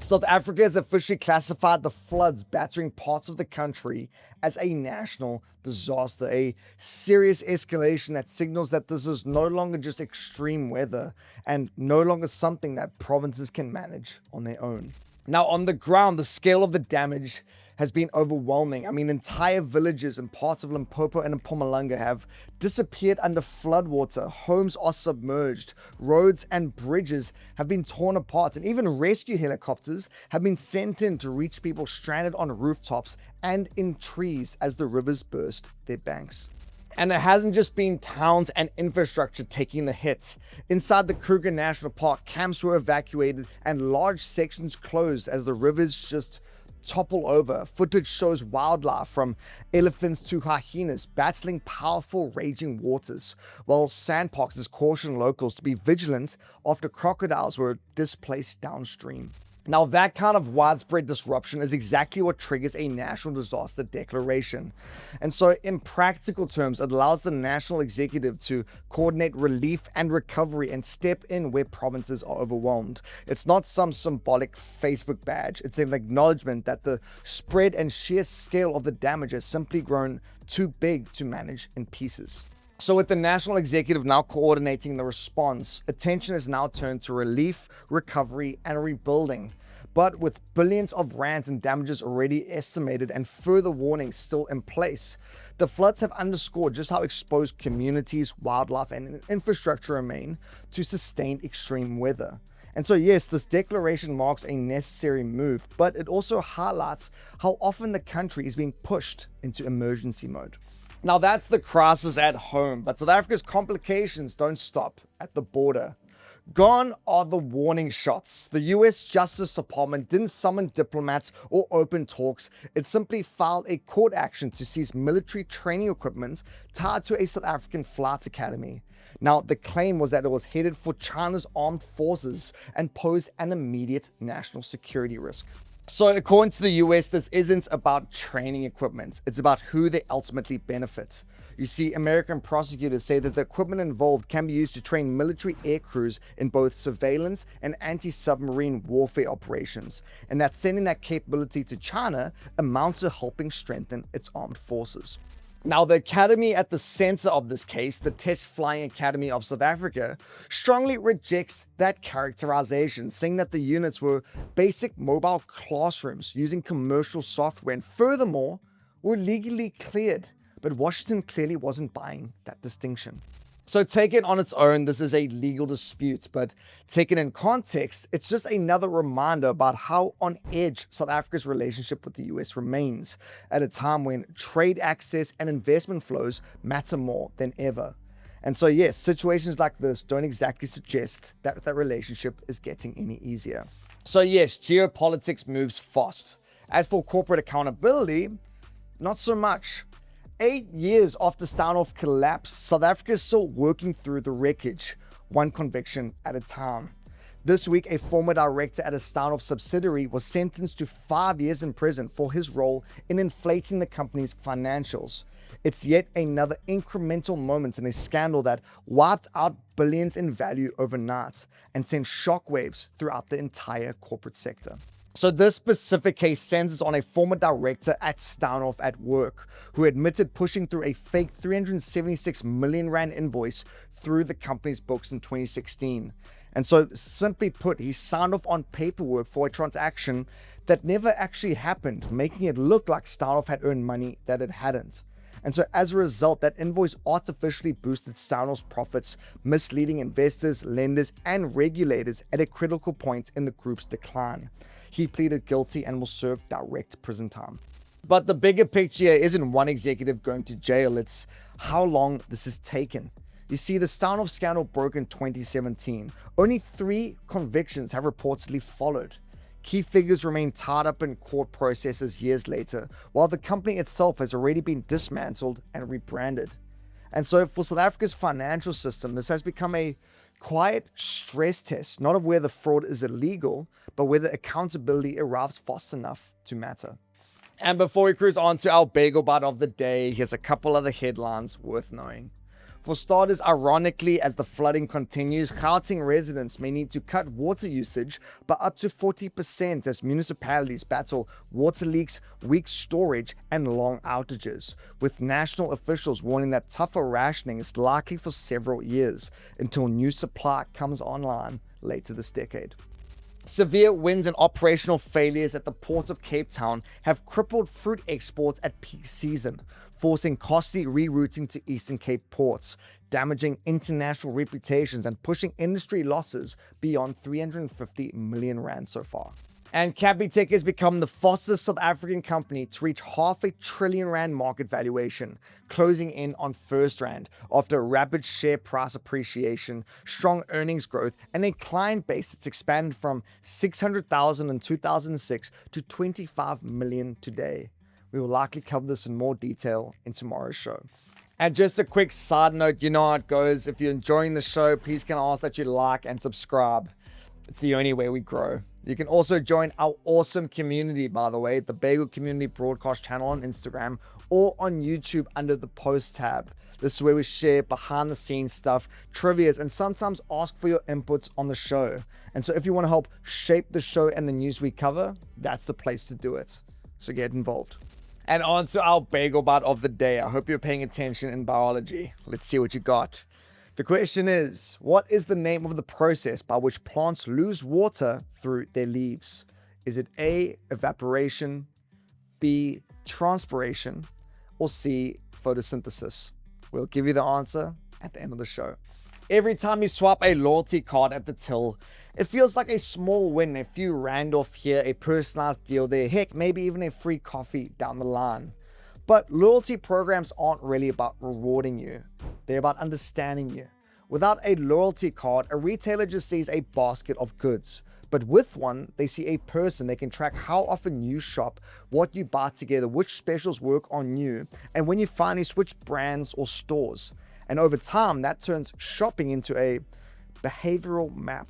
South Africa has officially classified the floods battering parts of the country as a national disaster, a serious escalation that signals that this is no longer just extreme weather and no longer something that provinces can manage on their own. Now, on the ground, the scale of the damage has been overwhelming. I mean, entire villages and parts of Limpopo and Mpumalanga have disappeared under floodwater. Homes are submerged. Roads and bridges have been torn apart, and even rescue helicopters have been sent in to reach people stranded on rooftops and in trees as the rivers burst their banks. And it hasn't just been towns and infrastructure taking the hit. Inside the Kruger National Park, camps were evacuated and large sections closed as the rivers just topple over. Footage shows wildlife from elephants to hyenas battling powerful raging waters, while Sandparks cautioned locals to be vigilant after crocodiles were displaced downstream. Now, that kind of widespread disruption is exactly what triggers a national disaster declaration. And so, in practical terms, it allows the national executive to coordinate relief and recovery and step in where provinces are overwhelmed. It's not some symbolic Facebook badge. It's an acknowledgement that the spread and sheer scale of the damage has simply grown too big to manage in pieces. So with the national executive now coordinating the response, attention is now turned to relief, recovery, and rebuilding. But with billions of rands and damages already estimated and further warnings still in place, the floods have underscored just how exposed communities, wildlife, and infrastructure remain to sustained extreme weather. And so yes, this declaration marks a necessary move, but it also highlights how often the country is being pushed into emergency mode. Now that's the crisis at home, but South Africa's complications don't stop at the border. Gone are the warning shots. The US Justice Department didn't summon diplomats or open talks. It simply filed a court action to seize military training equipment tied to a South African flight academy. Now, the claim was that it was headed for China's armed forces and posed an immediate national security risk. So according to the US, this isn't about training equipment. It's about who they ultimately benefit. You see, American prosecutors say that the equipment involved can be used to train military air crews in both surveillance and anti-submarine warfare operations, and that sending that capability to China amounts to helping strengthen its armed forces. Now, the academy at the center of this case, the Test Flying Academy of South Africa, strongly rejects that characterization, saying that the units were basic mobile classrooms using commercial software and furthermore were legally cleared. But Washington clearly wasn't buying that distinction. So taken on its own, this is a legal dispute, but taken in context, it's just another reminder about how on edge South Africa's relationship with the US remains at a time when trade access and investment flows matter more than ever. And so yes, situations like this don't exactly suggest that that relationship is getting any easier. So yes, geopolitics moves fast. As for corporate accountability, not so much. 8 years after standoff collapsed, South Africa is still working through the wreckage, one conviction at a time. This week, a former director at a standoff subsidiary was sentenced to 5 years in prison for his role in inflating the company's financials. It's yet another incremental moment in a scandal that wiped out billions in value overnight and sent shockwaves throughout the entire corporate sector. So this specific case centers on a former director at Standoff at work who admitted pushing through a fake 376 million rand invoice through the company's books in 2016. And so simply put, he signed off on paperwork for a transaction that never actually happened, making it look like Standoff had earned money that it hadn't. And so as a result, that invoice artificially boosted Standoff's profits, misleading investors, lenders, and regulators at a critical point in the group's decline. He pleaded guilty and will serve direct prison time. But the bigger picture here isn't one executive going to jail, it's how long this has taken. You see, the Standoff scandal broke in 2017. Only 3 convictions have reportedly followed. Key figures remain tied up in court processes years later, while the company itself has already been dismantled and rebranded. And so for South Africa's financial system, this has become a quiet stress test, not of whether fraud is illegal, but whether accountability arrives fast enough to matter. And before we cruise on to our bagel bite of the day, here's a couple other headlines worth knowing. For starters, ironically, as the flooding continues, Gauteng residents may need to cut water usage by up to 40% as municipalities battle water leaks, weak storage, and long outages, with national officials warning that tougher rationing is likely for several years until new supply comes online later this decade. Severe winds and operational failures at the port of Cape Town have crippled fruit exports at peak season, forcing costly rerouting to Eastern Cape ports, damaging international reputations and pushing industry losses beyond 350 million rand so far. And Capitec has become the fastest South African company to reach R500 billion market valuation, closing in on FirstRand after rapid share price appreciation, strong earnings growth, and a client base that's expanded from 600,000 in 2006 to 25 million today. We will likely cover this in more detail in tomorrow's show. And just a quick side note, you know how it goes. If you're enjoying the show, please can I ask that you like and subscribe. It's the only way we grow. You can also join our awesome community, by the way, the Bagel Community Broadcast channel on Instagram or on YouTube under the Post tab. This is where we share behind the scenes stuff, trivias, and sometimes ask for your inputs on the show. And so if you want to help shape the show and the news we cover, that's the place to do it. So get involved. And on to our bagel bite of the day. I hope you're paying attention in biology. Let's see what you got. The question is, what is the name of the process by which plants lose water through their leaves? Is it A, evaporation, B, transpiration, or C, photosynthesis? We'll give you the answer at the end of the show. Every time you swap a loyalty card at the till, it feels like a small win, a few rand off here, a personalized deal there, heck, maybe even a free coffee down the line. But loyalty programs aren't really about rewarding you. They're about understanding you. Without a loyalty card, a retailer just sees a basket of goods. But with one, they see a person. They can track how often you shop, what you buy together, which specials work on you, and when you finally switch brands or stores. And over time, that turns shopping into a behavioral map.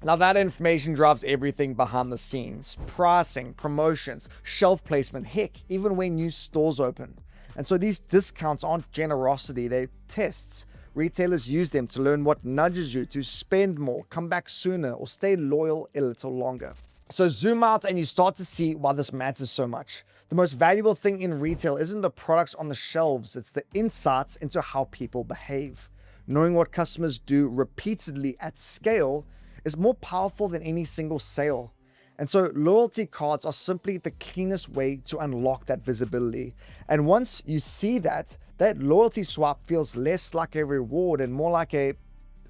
Now that information drives everything behind the scenes. Pricing, promotions, shelf placement, heck, even when new stores open. And so these discounts aren't generosity, they're tests. Retailers use them to learn what nudges you to spend more, come back sooner, or stay loyal a little longer. So zoom out and you start to see why this matters so much. The most valuable thing in retail isn't the products on the shelves, it's the insights into how people behave. Knowing what customers do repeatedly at scale is more powerful than any single sale. And so loyalty cards are simply the cleanest way to unlock that visibility. And once you see that, that loyalty swap feels less like a reward and more like a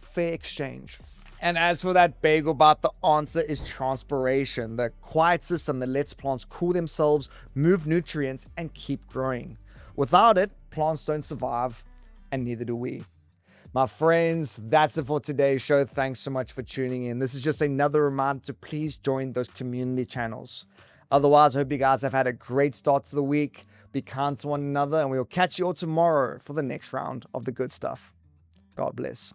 fair exchange. And as for that bagel bite, the answer is transpiration, the quiet system that lets plants cool themselves, move nutrients, and keep growing. Without it, plants don't survive, and neither do we. My friends, that's it for today's show. Thanks so much for tuning in. This is just another reminder to please join those community channels. Otherwise, I hope you guys have had a great start to the week. Be kind to one another, and we'll catch you all tomorrow for the next round of the good stuff. God bless.